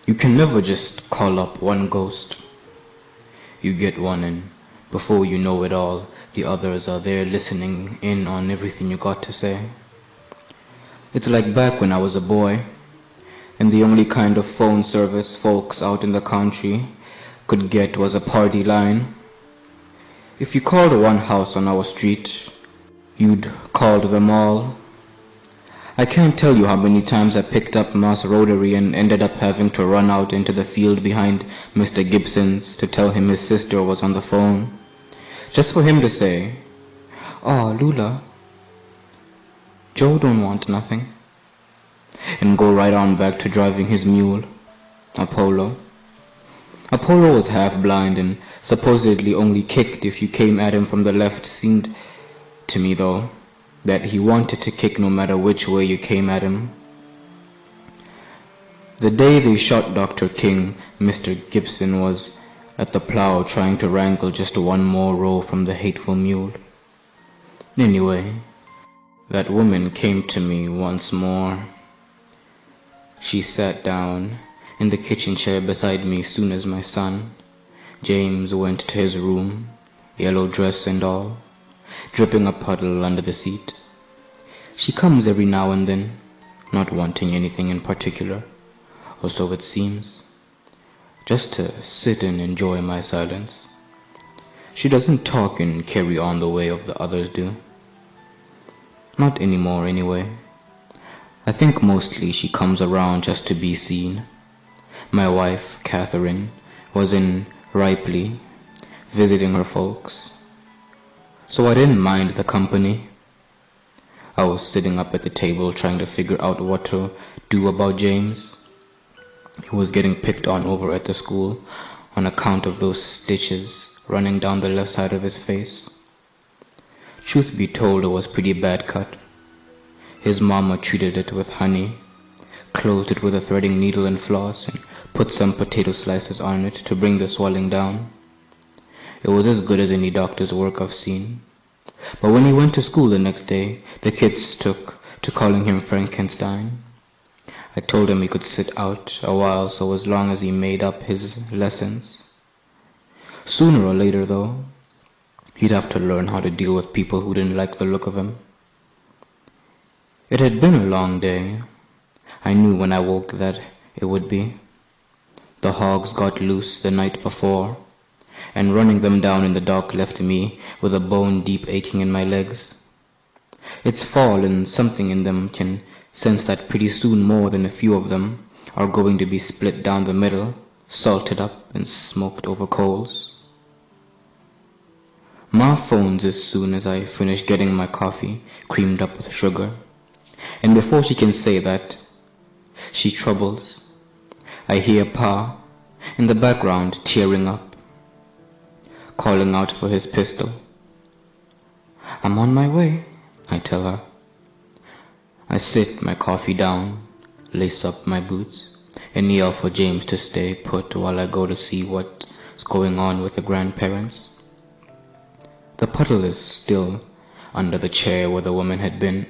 You can never just call up one ghost. You get one, and before you know it all, the others are there listening in on everything you got to say. It's like back when I was a boy, and the only kind of phone service folks out in the country could get was a party line. If you called one house on our street, you'd called them all. I can't tell you how many times I picked up Mass Rotary and ended up having to run out into the field behind Mr. Gibson's to tell him his sister was on the phone, just for him to say, "Oh, Lula, Joe don't want nothing," and go right on back to driving his mule, Apollo. Apollo was half blind and supposedly only kicked if you came at him from the left. Seemed to me, though, that he wanted to kick no matter which way you came at him. The day they shot Dr. King, Mr. Gibson was at the plow trying to wrangle just one more row from the hateful mule. Anyway, that woman came to me once more. She sat down in the kitchen chair beside me soon as my son, James, went to his room, yellow dress and all, dripping a puddle under the seat. She comes every now and then, not wanting anything in particular, or so it seems, just to sit and enjoy my silence. She doesn't talk and carry on the way of the others do. Not anymore, anyway. I think mostly she comes around just to be seen. My wife, Catherine, was in Ripley, visiting her folks, so I didn't mind the company. I was sitting up at the table trying to figure out what to do about James. He was getting picked on over at the school on account of those stitches running down the left side of his face. Truth be told, it was pretty bad cut. His mama treated it with honey, closed it with a threading needle and floss, and put some potato slices on it to bring the swelling down. It was as good as any doctor's work I've seen. But when he went to school the next day, the kids took to calling him Frankenstein. I told him he could sit out a while so as long as he made up his lessons. Sooner or later, though, he'd have to learn how to deal with people who didn't like the look of him. It had been a long day. I knew when I woke that it would be. The hogs got loose the night before, and running them down in the dock left me with a bone-deep aching in my legs. It's fall, and something in them can sense that pretty soon more than a few of them are going to be split down the middle, salted up, and smoked over coals. Ma phones as soon as I finish getting my coffee creamed up with sugar, and before she can say that, she troubles. I hear Pa in the background tearing up, calling out for his pistol. I'm on my way, I tell her. I sit my coffee down, lace up my boots, and yell for James to stay put while I go to see what's going on with the grandparents. The puddle is still under the chair where the woman had been.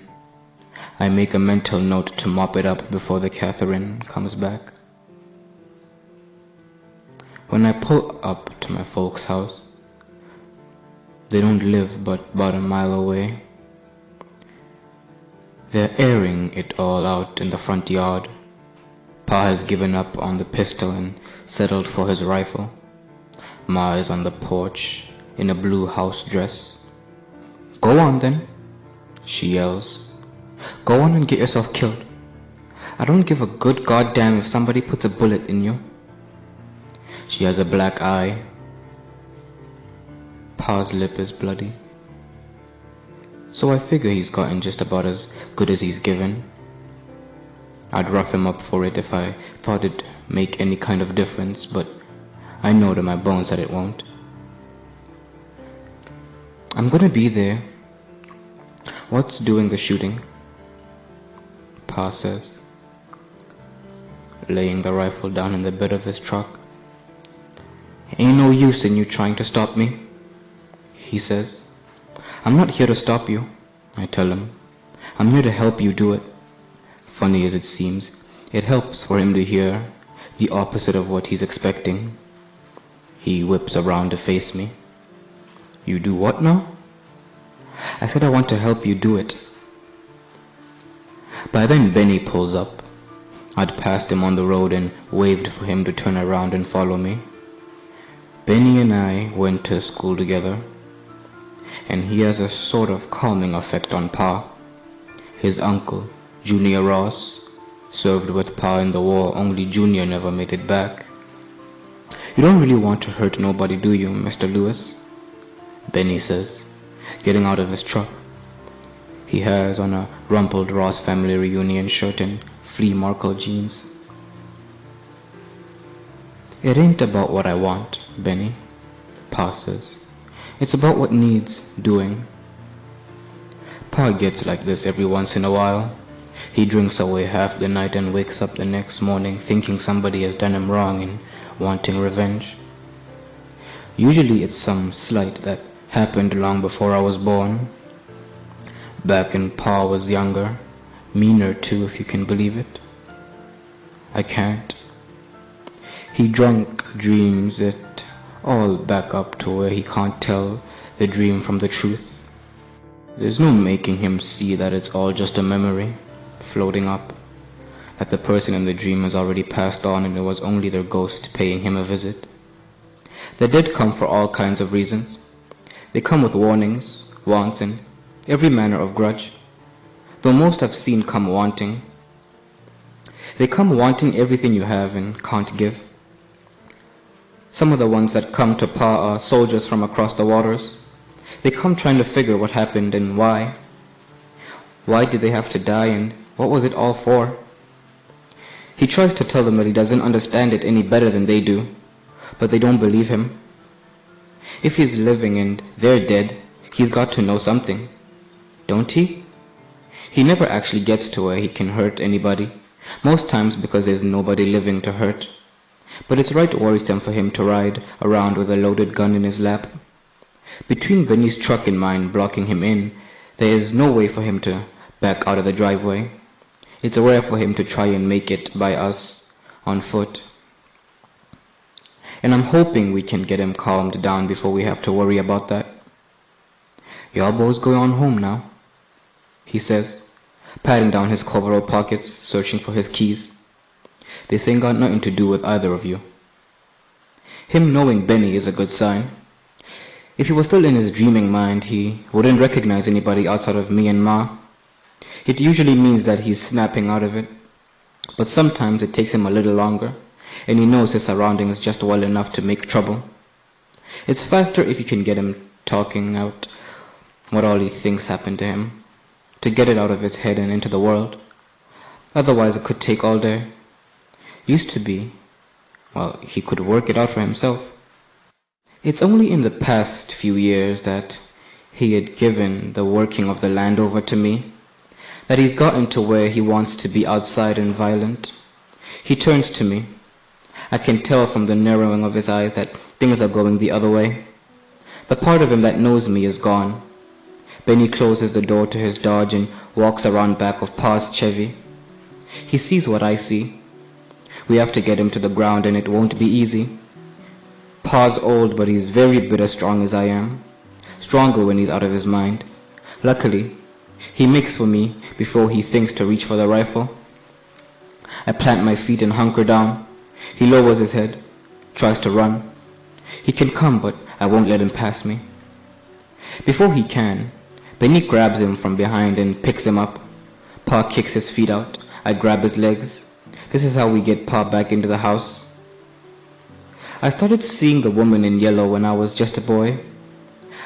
I make a mental note to mop it up before the Catherine comes back. When I pull up to my folks' house, they don't live but about a mile away. They're airing it all out in the front yard. Pa has given up on the pistol and settled for his rifle. Ma is on the porch in a blue house dress. Go on then, she yells. Go on and get yourself killed. I don't give a good goddamn if somebody puts a bullet in you. She has a black eye. Pa's lip is bloody. So I figure he's gotten just about as good as he's given. I'd rough him up for it if I thought it'd make any kind of difference, but I know to my bones that it won't. I'm gonna be there. What's doing the shooting? Pa says, laying the rifle down in the bed of his truck. Ain't no use in you trying to stop me, he says. I'm not here to stop you, I tell him. I'm here to help you do it. Funny as it seems, it helps for him to hear the opposite of what he's expecting. He whips around to face me. You do what now? I said I want to help you do it. By then Benny pulls up. I'd passed him on the road and waved for him to turn around and follow me. Benny and I went to school together, and he has a sort of calming effect on Pa. His uncle, Junior Ross, served with Pa in the war, only Junior never made it back. You don't really want to hurt nobody, do you, Mr. Lewis? Benny says, getting out of his truck. He has on a rumpled Ross family reunion shirt and flea marker jeans. It ain't about what I want, Benny, Pa says. It's about what needs doing. Pa gets like this every once in a while. He drinks away half the night and wakes up the next morning thinking somebody has done him wrong and wanting revenge. Usually it's some slight that happened long before I was born. Back when Pa was younger, meaner too, if you can believe it. I can't. He drunk dreams it all back up to where he can't tell the dream from the truth. There's no making him see that it's all just a memory floating up, that the person in the dream has already passed on and it was only their ghost paying him a visit. The dead come for all kinds of reasons. They come with warnings, wants, and every manner of grudge, though most I've seen come wanting. They come wanting everything you have and can't give. Some of the ones that come to Pa are soldiers from across the waters. They come trying to figure what happened and why. Why did they have to die and what was it all for? He tries to tell them that he doesn't understand it any better than they do, but they don't believe him. If he's living and they're dead, he's got to know something, don't he? He never actually gets to where he can hurt anybody, most times because there's nobody living to hurt. But it's right worrisome for him to ride around with a loaded gun in his lap. Between Benny's truck and mine blocking him in, there is no way for him to back out of the driveway. It's rare for him to try and make it by us on foot. And I'm hoping we can get him calmed down before we have to worry about that. Y'all boys go on home now, he says, patting down his coverall pockets, searching for his keys. This ain't got nothing to do with either of you. Him knowing Benny is a good sign. If he was still in his dreaming mind, he wouldn't recognize anybody outside of me and Ma. It usually means that he's snapping out of it, but sometimes it takes him a little longer, and he knows his surroundings just well enough to make trouble. It's faster if you can get him talking out what all he thinks happened to him, to get it out of his head and into the world. Otherwise it could take all day. Used to be, well, he could work it out for himself. It's only in the past few years that he had given the working of the land over to me, that he's gotten to where he wants to be outside and violent. He turns to me. I can tell from the narrowing of his eyes that things are going the other way. The part of him that knows me is gone. Benny closes the door to his Dodge and walks around back of Pa's Chevy. He sees what I see. We have to get him to the ground and it won't be easy. Pa's old, but he's very bitter strong as I am. Stronger when he's out of his mind. Luckily, he makes for me before he thinks to reach for the rifle. I plant my feet and hunker down. He lowers his head, tries to run. He can come, but I won't let him pass me. Before he can, Benny grabs him from behind and picks him up. Pa kicks his feet out. I grab his legs. This is how we get Pa back into the house. I started seeing the woman in yellow when I was just a boy.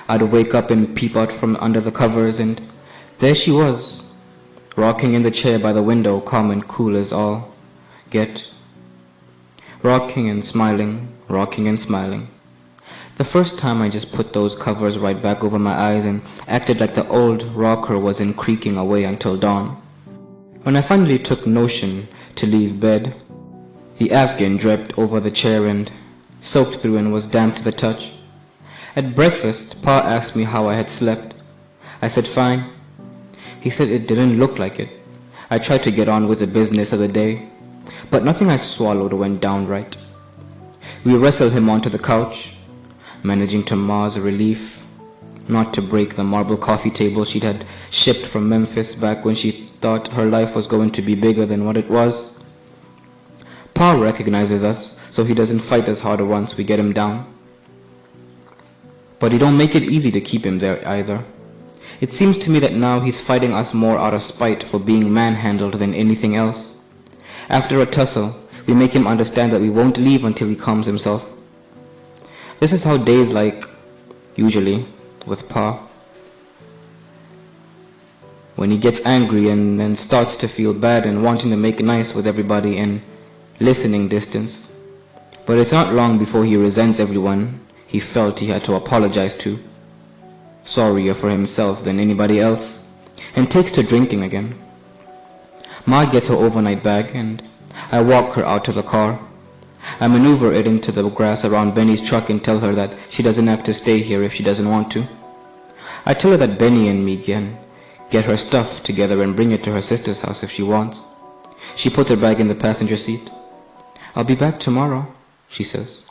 I'd wake up and peep out from under the covers, and there she was, rocking in the chair by the window, calm and cool as all get. Rocking and smiling, rocking and smiling. The first time I just put those covers right back over my eyes and acted like the old rocker wasn't creaking away until dawn. When I finally took notion to leave bed, the Afghan draped over the chair and soaked through and was damp to the touch. At breakfast, Pa asked me how I had slept. I said fine. He said it didn't look like it. I tried to get on with the business of the day, but nothing I swallowed went down right. We wrestled him onto the couch, managing to mar's relief, not to break the marble coffee table she'd had shipped from Memphis back when she thought her life was going to be bigger than what it was. Pa recognizes us, so he doesn't fight us harder once we get him down. But he don't make it easy to keep him there either. It seems to me that now he's fighting us more out of spite for being manhandled than anything else. After a tussle, we make him understand that we won't leave until he calms himself. This is how days like, usually, with Pa. When he gets angry and then starts to feel bad and wanting to make nice with everybody in listening distance. But it's not long before he resents everyone he felt he had to apologize to, sorrier for himself than anybody else, and takes to drinking again. Ma gets her overnight bag and I walk her out to the car. I maneuver it into the grass around Benny's truck and tell her that she doesn't have to stay here if she doesn't want to. I tell her that Benny and me can get her stuff together and bring it to her sister's house if she wants. She puts her bag in the passenger seat. "I'll be back tomorrow," she says.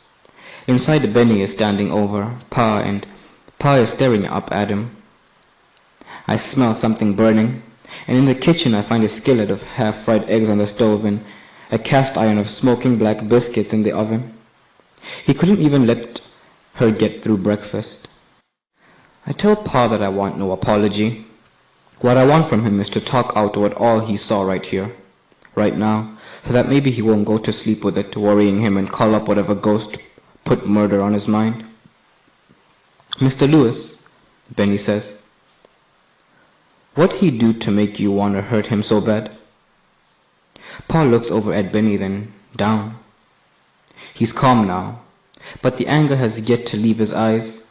Inside, Benny is standing over Pa and Pa is staring up at him. I smell something burning, and in the kitchen I find a skillet of half-fried eggs on the stove and a cast iron of smoking black biscuits in the oven. He couldn't even let her get through breakfast. I tell Pa that I want no apology. What I want from him is to talk out what all he saw right here, right now, so that maybe he won't go to sleep with it worrying him and call up whatever ghost put murder on his mind. "Mr. Lewis," Benny says, "what'd he do to make you want to hurt him so bad?" Pa looks over at Benny, then down. He's calm now, but the anger has yet to leave his eyes.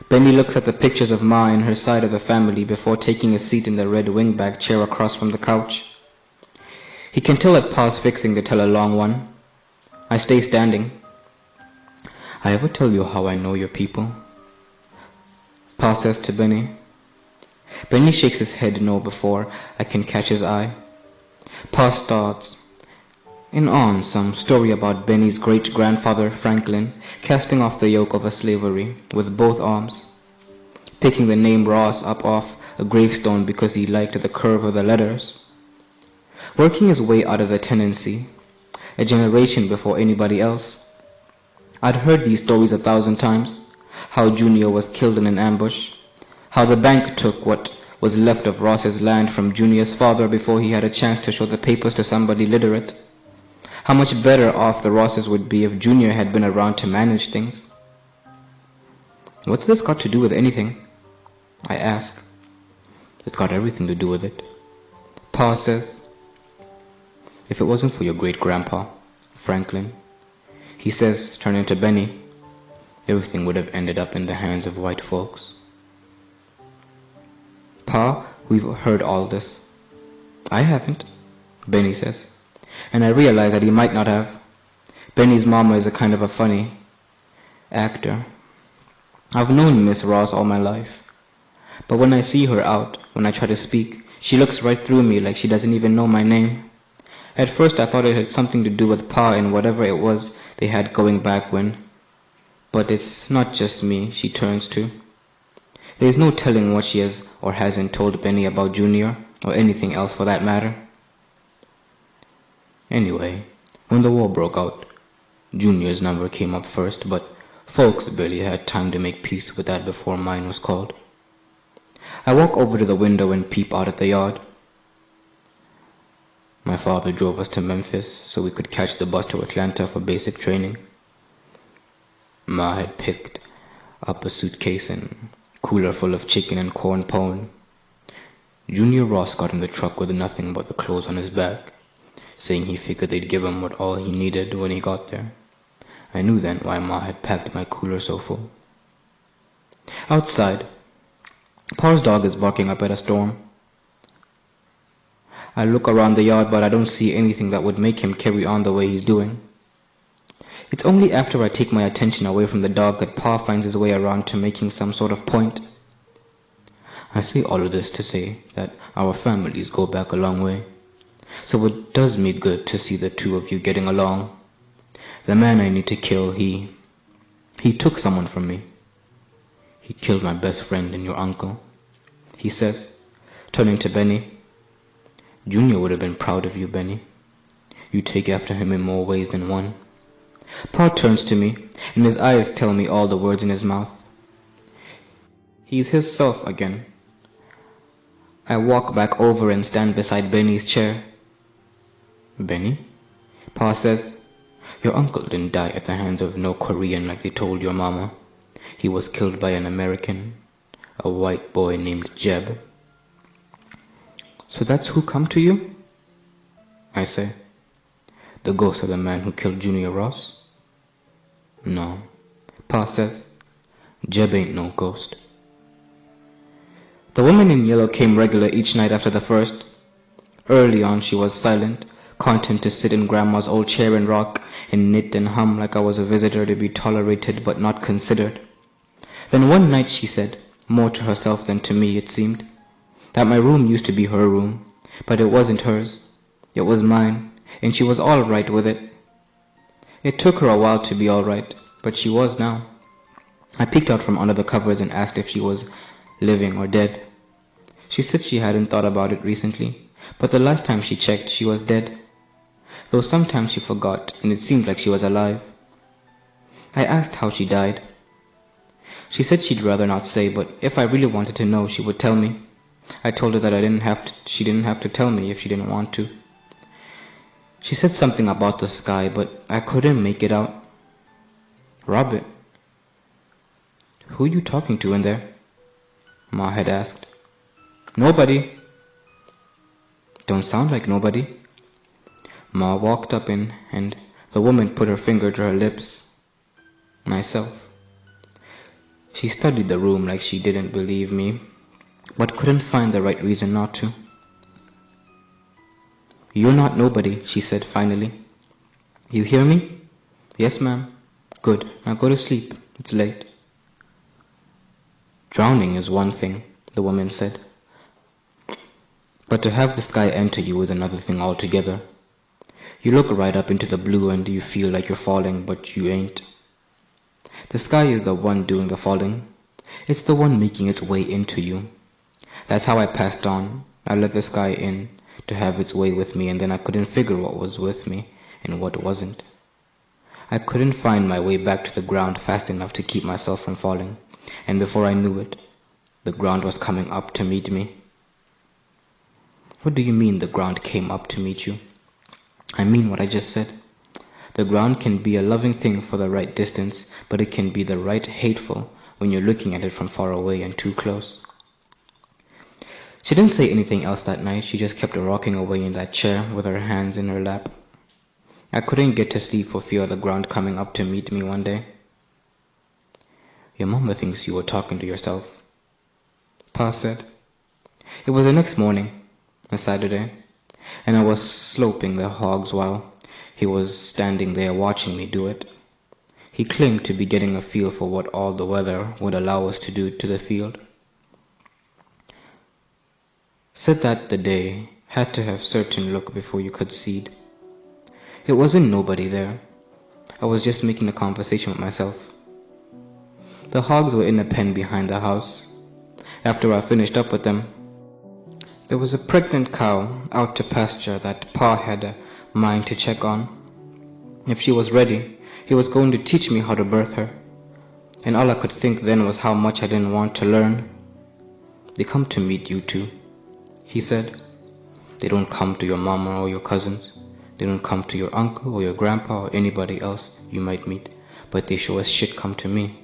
Benny looks at the pictures of Ma and her side of the family before taking a seat in the red wingback chair across from the couch. He can tell that Pa's fixing to tell a long one. I stay standing. "I ever tell you how I know your people?" Pa says to Benny. Benny shakes his head no before I can catch his eye. Pa starts in on some story about Benny's great-grandfather Franklin casting off the yoke of slavery with both arms, picking the name Ross up off a gravestone because he liked the curve of the letters, working his way out of the tenancy a generation before anybody else. I'd heard these stories 1,000 times, how Junior was killed in an ambush, how the bank took what was left of Ross's land from Junior's father before he had a chance to show the papers to somebody literate, how much better off the Rosses would be if Junior had been around to manage things. "What's this got to do with anything?" I ask. "It's got everything to do with it," Pa says. "If it wasn't for your great-grandpa, Franklin," he says, turning to Benny, "everything would have ended up in the hands of white folks." "Pa, we've heard all this." "I haven't," Benny says, and I realize that he might not have. Benny's mama is a kind of a funny actor. I've known Miss Ross all my life, but when I see her out, when I try to speak, she looks right through me like she doesn't even know my name. At first I thought it had something to do with Pa and whatever it was they had going back when, but it's not just me she turns to. There's no telling what she has or hasn't told Benny about Junior, or anything else for that matter. Anyway, when the war broke out, Junior's number came up first, but folks barely had time to make peace with that before mine was called. I walk over to the window and peep out at the yard. My father drove us to Memphis so we could catch the bus to Atlanta for basic training. Ma had picked up a suitcase and cooler full of chicken and corn pone. Junior Ross got in the truck with nothing but the clothes on his back, saying he figured they'd give him all he needed when he got there. I knew then why Ma had packed my cooler so full. Outside, Pa's dog is barking up at a storm. I look around the yard, but I don't see anything that would make him carry on the way he's doing. It's only after I take my attention away from the dog that Pa finds his way around to making some sort of point. I say all of this to say that our families go back a long way. So it does me good to see the two of you getting along. The man I need to kill, he took someone from me. He killed my best friend and your uncle, he says, turning to Benny. Junior would have been proud of you, Benny. You take after him in more ways than one. Pa turns to me, and his eyes tell me all the words in his mouth. He's himself again. I walk back over and stand beside Benny's chair. Benny? Pa says, your uncle didn't die at the hands of no Korean like they told your mama. He was killed by an American, a white boy named Jeb. So that's who come to you? I say. The ghost of the man who killed Junior Ross? No. Pa says, Jeb ain't no ghost. The woman in yellow came regular each night after the first. Early on she was silent, content to sit in Grandma's old chair and rock and knit and hum like I was a visitor to be tolerated but not considered. Then one night she said, more to herself than to me it seemed, that my room used to be her room, but it wasn't hers. It was mine, and she was all right with it. It took her a while to be all right, but she was now. I peeked out from under the covers and asked if she was living or dead. She said she hadn't thought about it recently, but the last time she checked she was dead, though sometimes she forgot and it seemed like she was alive. I asked how she died. She said she'd rather not say, but if I really wanted to know she would tell me. I told her that she didn't have to tell me if she didn't want to. She said something about the sky, but I couldn't make it out. Robert, who you talking to in there? Ma had asked. Nobody. Don't sound like nobody. Ma walked up in, and the woman put her finger to her lips. Myself. She studied the room like she didn't believe me, but couldn't find the right reason not to. You're not nobody, she said finally. You hear me? Yes, ma'am. Good. Now go to sleep. It's late. Drowning is one thing, the woman said. But to have the sky enter you is another thing altogether. You look right up into the blue and you feel like you're falling, but you ain't. The sky is the one doing the falling. It's the one making its way into you. That's how I passed on. I let the sky in to have its way with me, and then I couldn't figure what was with me and what wasn't. I couldn't find my way back to the ground fast enough to keep myself from falling, and before I knew it, the ground was coming up to meet me. What do you mean the ground came up to meet you? I mean what I just said. The ground can be a loving thing for the right distance, but it can be the right hateful when you're looking at it from far away and too close. She didn't say anything else that night. She just kept rocking away in that chair with her hands in her lap. I couldn't get to sleep for fear of the ground coming up to meet me one day. Your mama thinks you were talking to yourself, Pa said. It was the next morning, a Saturday, and I was sloping the hogs while he was standing there watching me do it. He claimed to be getting a feel for what all the weather would allow us to do to the field. Said that the day had to have certain look before you could seed. It wasn't nobody there. I was just making a conversation with myself. The hogs were in a pen behind the house. After I finished up with them, there was a pregnant cow out to pasture that Pa had a mind to check on. If she was ready, he was going to teach me how to birth her. And all I could think then was how much I didn't want to learn. They come to meet you too, he said. They don't come to your mama or your cousins. They don't come to your uncle or your grandpa or anybody else you might meet, but they sure as shit come to me.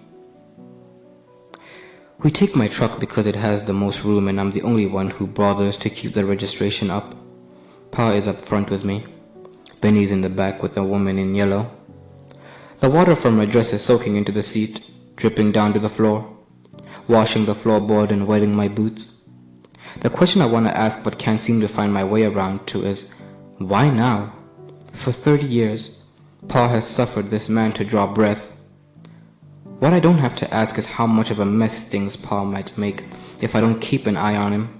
We take my truck because it has the most room and I'm the only one who bothers to keep the registration up. Pa is up front with me. Benny's in the back with a woman in yellow. The water from my dress is soaking into the seat, dripping down to the floor, washing the floorboard and wetting my boots. The question I want to ask but can't seem to find my way around to is, why now? For 30 years, Pa has suffered this man to draw breath. What I don't have to ask is how much of a mess things Pa might make if I don't keep an eye on him.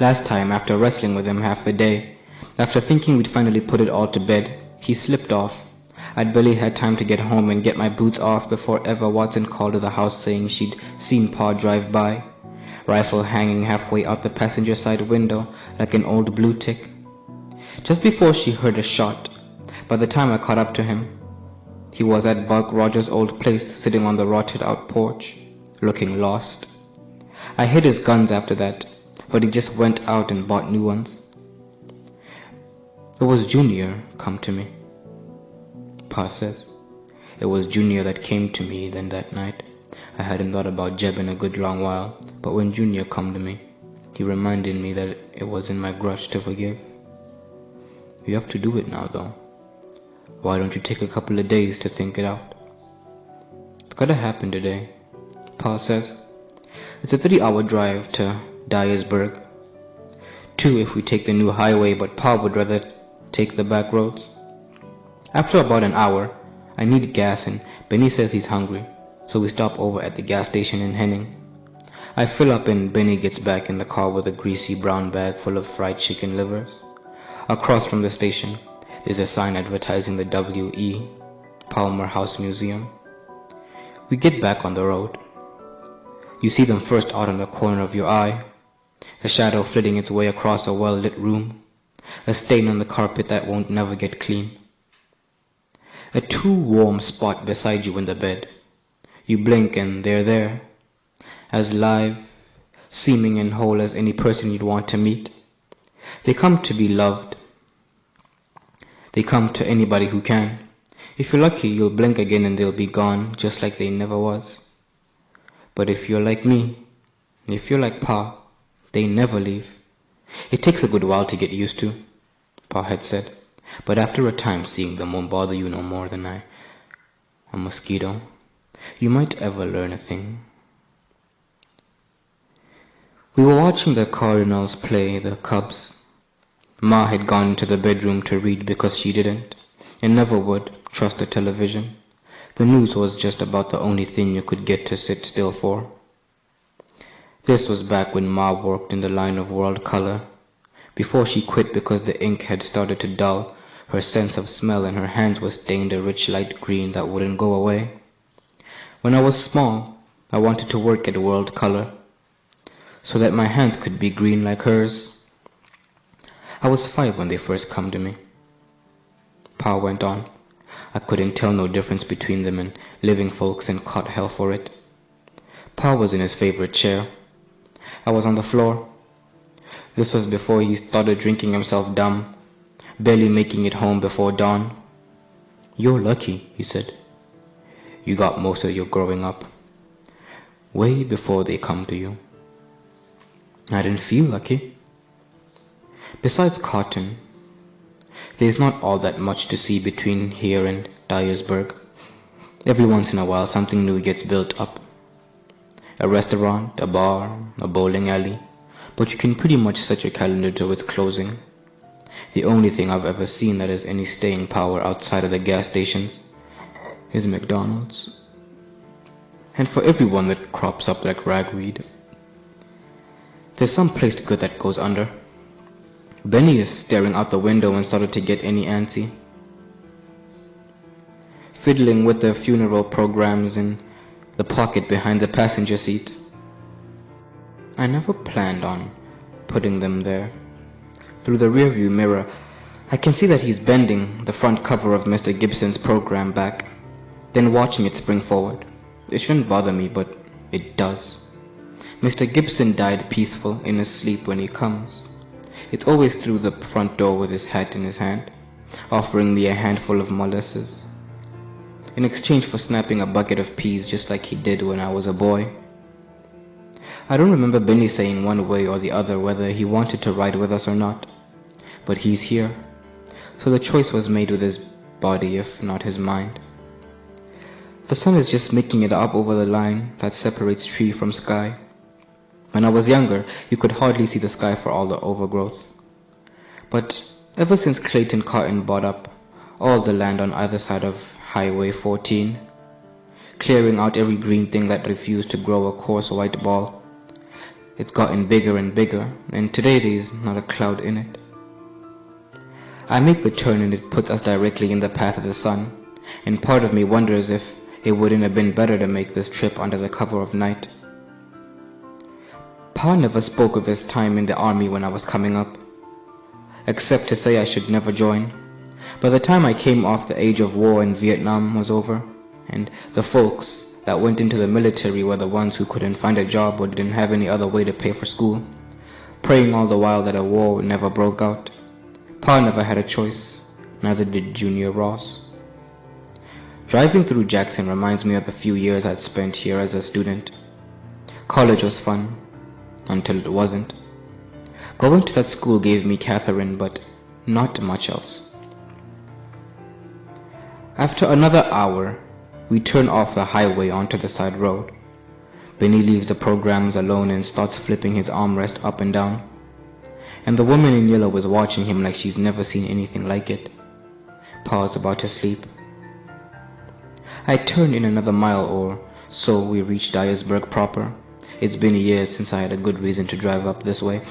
Last time, after wrestling with him half the day, after thinking we'd finally put it all to bed, he slipped off. I'd barely had time to get home and get my boots off before Eva Watson called to the house saying she'd seen Pa drive by, rifle hanging halfway out the passenger side window like an old blue tick. Just before she heard a shot, by the time I caught up to him, he was at Buck Rogers' old place sitting on the rotted out porch, looking lost. I hid his guns after that, but he just went out and bought new ones. It was Junior come to me, Pa says. It was Junior that came to me then that night. I hadn't thought about Jeb in a good long while, but when Junior come to me, he reminded me that it was in my grudge to forgive. You have to do it now though. Why don't you take a couple of days to think it out? It's gotta happen today, Pa says. It's a 3-hour drive to Dyersburg. 2 if we take the new highway, but Pa would rather take the back roads. After about an hour, I need gas and Benny says he's hungry, so we stop over at the gas station in Henning. I fill up and Benny gets back in the car with a greasy brown bag full of fried chicken livers. Across from the station, there's a sign advertising the W.E. Palmer House Museum. We get back on the road. You see them first out on the corner of your eye, a shadow flitting its way across a well-lit room, a stain on the carpet that won't never get clean. A too warm spot beside you in the bed. You blink and they're there, as live, seeming and whole as any person you'd want to meet. They come to be loved. They come to anybody who can. If you're lucky, you'll blink again and they'll be gone, just like they never was. But if you're like me, if you're like Pa, they never leave. It takes a good while to get used to, Pa had said, but after a time seeing them won't bother you no more than a mosquito. You might ever learn a thing. We were watching the Cardinals play the Cubs. Ma had gone into the bedroom to read because she didn't, and never would, trust the television. The news was just about the only thing you could get to sit still for. This was back when Ma worked in the line of World Color, before she quit because the ink had started to dull, her sense of smell, and her hands were stained a rich light green that wouldn't go away. When I was small, I wanted to work at World Color, so that my hands could be green like hers. I was 5 when they first come to me. Pa went on. I couldn't tell no difference between them and living folks and caught hell for it. Pa was in his favorite chair. I was on the floor. This was before he started drinking himself dumb, barely making it home before dawn. You're lucky, he said. You got most of your growing up, way before they come to you. I didn't feel lucky. Besides cotton, there's not all that much to see between here and Dyersburg. Every once in a while something new gets built up. A restaurant, a bar, a bowling alley, but you can pretty much set your calendar to its closing. The only thing I've ever seen that has any staying power outside of the gas stations is McDonald's. And for everyone that crops up like ragweed, there's some placed good that goes under. Benny is staring out the window and started to get any antsy, fiddling with the funeral programs in the pocket behind the passenger seat. I never planned on putting them there. Through the rearview mirror, I can see that he's bending the front cover of Mr. Gibson's program back, then watching it spring forward. It shouldn't bother me, but it does. Mr. Gibson died peaceful in his sleep when he comes. It's always through the front door with his hat in his hand, offering me a handful of molasses, in exchange for snapping a bucket of peas just like he did when I was a boy. I don't remember Benny saying one way or the other whether he wanted to ride with us or not, but he's here, so the choice was made with his body if not his mind. The sun is just making it up over the line that separates tree from sky. When I was younger, you could hardly see the sky for all the overgrowth. But ever since Clayton Cotton bought up all the land on either side of Highway 14, clearing out every green thing that refused to grow a coarse white ball. It's gotten bigger and bigger, and today there's not a cloud in it. I make the turn and it puts us directly in the path of the sun, and part of me wonders if it wouldn't have been better to make this trip under the cover of night. Pa never spoke of his time in the army when I was coming up, except to say I should never join. By the time I came off, the age of war in Vietnam was over, and the folks that went into the military were the ones who couldn't find a job or didn't have any other way to pay for school, praying all the while that a war never broke out. Pa never had a choice, neither did Junior Ross. Driving through Jackson reminds me of the few years I'd spent here as a student. College was fun, until it wasn't. Going to that school gave me Catherine, but not much else. After another hour, we turn off the highway onto the side road. Benny leaves the programs alone and starts flipping his armrest up and down. And the woman in yellow is watching him like she's never seen anything like it. Pa's about to sleep. I turn in another mile or so we reach Dyersburg proper. It's been years since I had a good reason to drive up this way,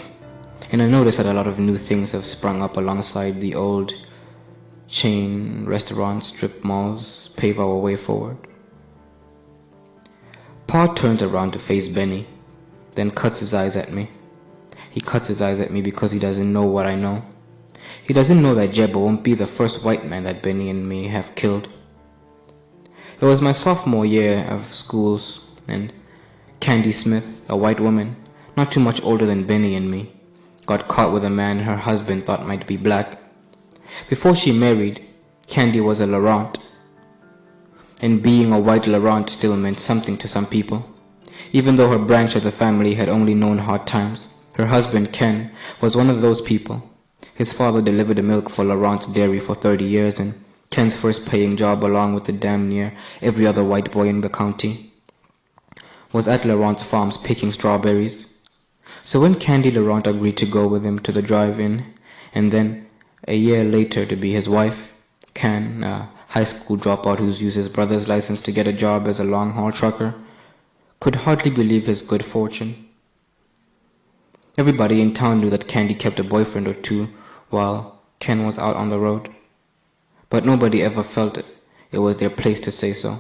and I notice that a lot of new things have sprung up alongside the old chain restaurants, strip malls pave our way forward. Pa turns around to face Benny, then cuts his eyes at me. He cuts his eyes at me because he doesn't know what I know. He doesn't know that Jebba won't be the first white man that Benny and me have killed. It was my sophomore year of schools, and Candy Smith, a white woman, not too much older than Benny and me, got caught with a man her husband thought might be black. Before she married, Candy was a Laurent, and being a white Laurent still meant something to some people. Even though her branch of the family had only known hard times, her husband, Ken, was one of those people. His father delivered the milk for Laurent's dairy for 30 years, and Ken's first paying job, along with the damn near every other white boy in the county, was at Laurent's farms picking strawberries. So when Candy Laurent agreed to go with him to the drive-in, and then a year later to be his wife, Ken, a high school dropout who's used his brother's license to get a job as a long-haul trucker, could hardly believe his good fortune. Everybody in town knew that Candy kept a boyfriend or two while Ken was out on the road, but nobody ever felt it was their place to say so.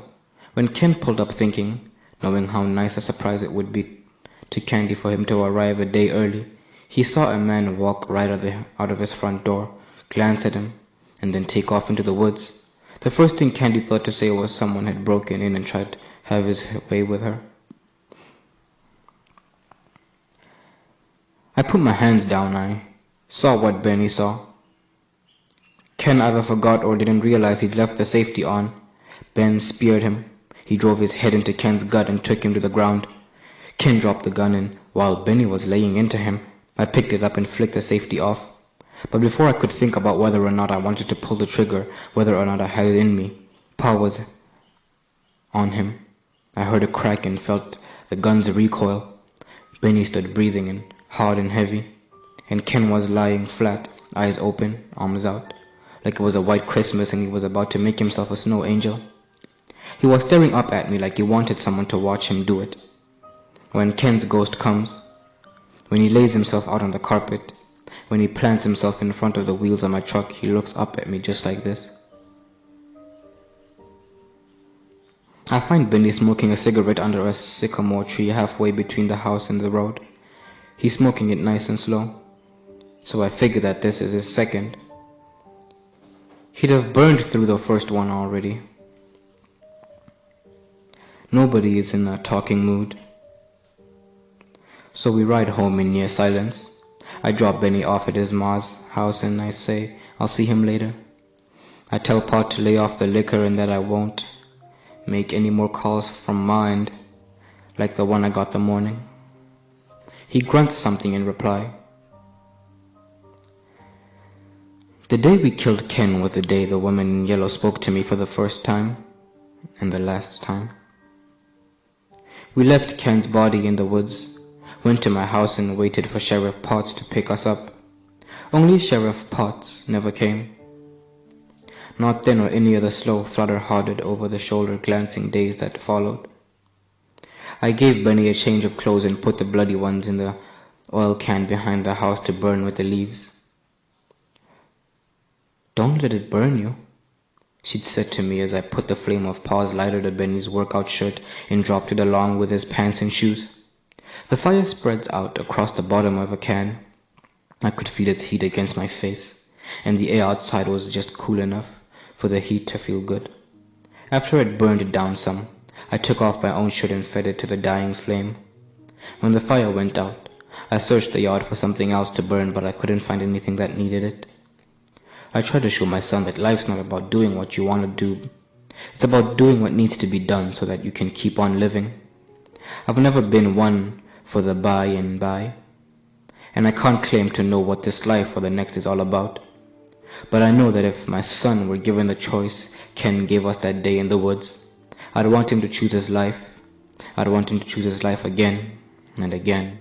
When Ken pulled up thinking, knowing how nice a surprise it would be to Candy for him to arrive a day early, he saw a man walk right out of his front door, glance at him, and then take off into the woods. The first thing Candy thought to say was someone had broken in and tried to have his way with her. I put my hands down. I saw what Benny saw. Ken either forgot or didn't realize he'd left the safety on. Ben speared him. He drove his head into Ken's gut and took him to the ground. Ken dropped the gun, and while Benny was laying into him, I picked it up and flicked the safety off. But before I could think about whether or not I wanted to pull the trigger, whether or not I had it in me, Pa was on him. I heard a crack and felt the gun's recoil. Benny stood breathing and hard and heavy, and Ken was lying flat, eyes open, arms out, like it was a white Christmas and he was about to make himself a snow angel. He was staring up at me like he wanted someone to watch him do it. When Ken's ghost comes, when he lays himself out on the carpet, when he plants himself in front of the wheels of my truck, he looks up at me just like this. I find Benny smoking a cigarette under a sycamore tree halfway between the house and the road. He's smoking it nice and slow, so I figure that this is his second. He'd have burned through the first one already. Nobody is in a talking mood, so we ride home in near silence. I drop Benny off at his ma's house and I say I'll see him later. I tell Pa to lay off the liquor and that I won't make any more calls from mind like the one I got the morning. He grunts something in reply. The day we killed Ken was the day the woman in yellow spoke to me for the first time and the last time. We left Ken's body in the woods, went to my house and waited for Sheriff Potts to pick us up. Only Sheriff Potts never came. not then or any other slow flutter-hearted over-the-shoulder glancing days that followed. I gave Benny a change of clothes and put the bloody ones in the oil can behind the house to burn with the leaves. "Don't let it burn you," she'd said to me as I put the flame of Pa's lighter to Benny's workout shirt and dropped it along with his pants and shoes. The fire spreads out across the bottom of a can. I could feel its heat against my face, and the air outside was just cool enough for the heat to feel good. After I'd burned it down some, I took off my own shirt and fed it to the dying flame. When the fire went out, I searched the yard for something else to burn, but I couldn't find anything that needed it. I tried to show my son that life's not about doing what you want to do. It's about doing what needs to be done so that you can keep on living. I've never been one for the by and by, and I can't claim to know what this life or the next is all about. But I know that if my son were given the choice Ken gave us that day in the woods, I'd want him to choose his life. I'd want him to choose his life again and again.